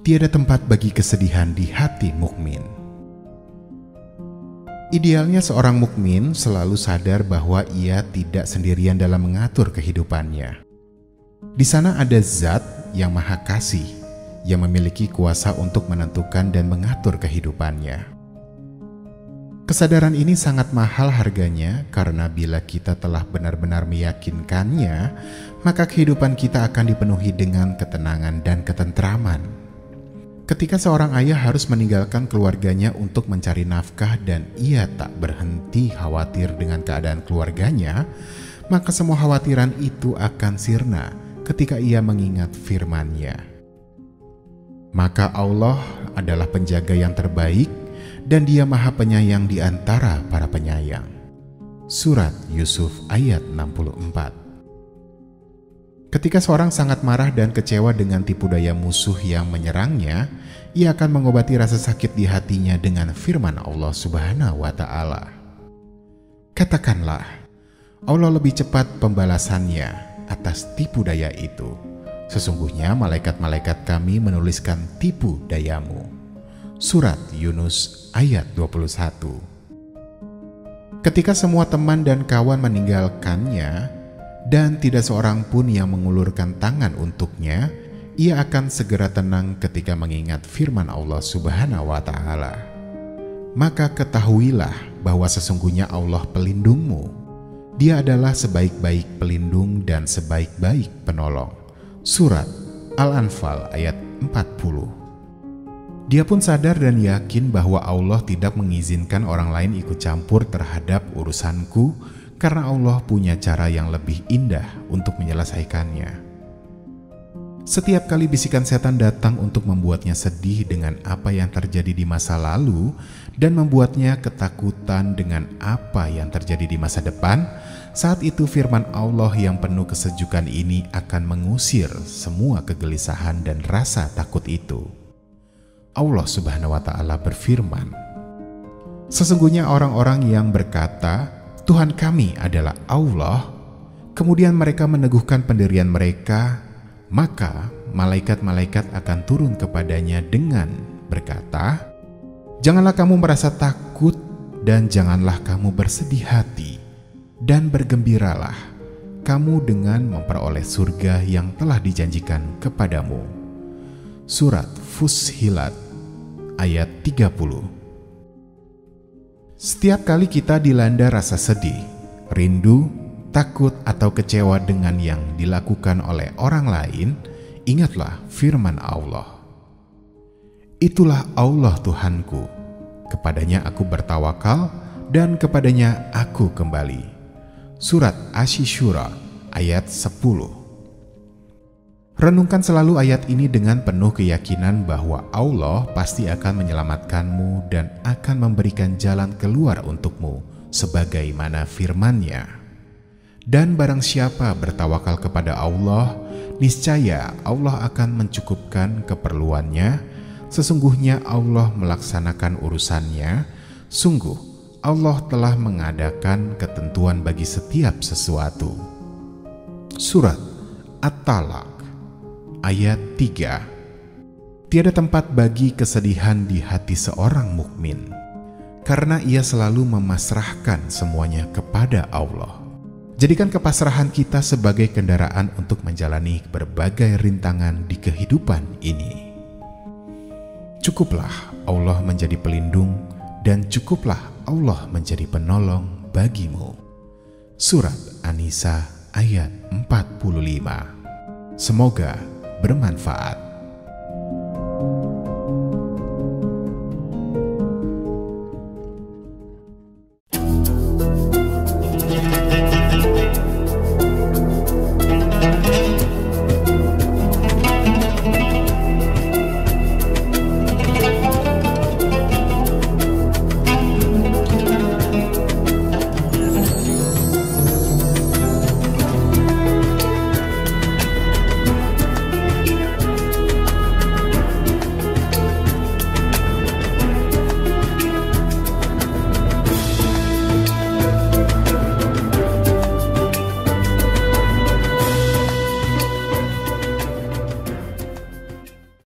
tiada tempat bagi kesedihan di hati mukmin. Idealnya seorang mukmin selalu sadar bahwa ia tidak sendirian dalam mengatur kehidupannya. Di sana ada Zat yang Maha Kasih, yang memiliki kuasa untuk menentukan dan mengatur kehidupannya. Kesadaran ini sangat mahal harganya, karena bila kita telah benar-benar meyakinkannya, maka kehidupan kita akan dipenuhi dengan ketenangan dan ketentraman. Ketika seorang ayah harus meninggalkan keluarganya untuk mencari nafkah dan ia tak berhenti khawatir dengan keadaan keluarganya, maka semua khawatiran itu akan sirna ketika ia mengingat firman-Nya. Maka Allah adalah penjaga yang terbaik dan Dia Maha Penyayang di antara para penyayang. Surat Yusuf ayat 64. Ketika seorang sangat marah dan kecewa dengan tipu daya musuh yang menyerangnya, ia akan mengobati rasa sakit di hatinya dengan firman Allah Subhanahu wa Ta'ala. Katakanlah, Allah lebih cepat pembalasannya atas tipu daya itu. Sesungguhnya malaikat-malaikat Kami menuliskan tipu dayamu. Surat Yunus ayat 21. Ketika semua teman dan kawan meninggalkannya, dan tidak seorang pun yang mengulurkan tangan untuknya, ia akan segera tenang ketika mengingat firman Allah Subhanahu wa Ta'ala. Maka ketahuilah bahwa sesungguhnya Allah pelindungmu. Dia adalah sebaik-baik pelindung dan sebaik-baik penolong. Surat Al-Anfal ayat 40. Dia pun sadar dan yakin bahwa Allah tidak mengizinkan orang lain ikut campur terhadap urusanku, karena Allah punya cara yang lebih indah untuk menyelesaikannya. Setiap kali bisikan setan datang untuk membuatnya sedih dengan apa yang terjadi di masa lalu dan membuatnya ketakutan dengan apa yang terjadi di masa depan, saat itu firman Allah yang penuh kesejukan ini akan mengusir semua kegelisahan dan rasa takut itu. Allah Subhanahu wa Ta'ala berfirman, "Sesungguhnya orang-orang yang berkata, Tuhan kami adalah Allah, kemudian mereka meneguhkan pendirian mereka, maka malaikat-malaikat akan turun kepadanya dengan berkata, Janganlah kamu merasa takut dan janganlah kamu bersedih hati, dan bergembiralah kamu dengan memperoleh surga yang telah dijanjikan kepadamu." Surat Fussilat ayat 30. Setiap kali kita dilanda rasa sedih, rindu, takut, atau kecewa dengan yang dilakukan oleh orang lain, ingatlah firman Allah. Itulah Allah Tuhanku, kepadanya aku bertawakal dan kepadanya aku kembali. Surat Asy-Syura ayat 10. Renungkan selalu ayat ini dengan penuh keyakinan bahwa Allah pasti akan menyelamatkanmu dan akan memberikan jalan keluar untukmu sebagaimana firman-Nya. Dan barang siapa bertawakal kepada Allah, niscaya Allah akan mencukupkan keperluannya. Sesungguhnya Allah melaksanakan urusannya. Sungguh Allah telah mengadakan ketentuan bagi setiap sesuatu. Surat At-Talaq ayat 3. Tiada tempat bagi kesedihan di hati seorang mukmin, karena ia selalu memasrahkan semuanya kepada Allah. Jadikan kepasrahan kita sebagai kendaraan untuk menjalani berbagai rintangan di kehidupan ini. Cukuplah Allah menjadi pelindung dan cukuplah Allah menjadi penolong bagimu. Surat An-Nisa ayat 45. Semoga bermanfaat.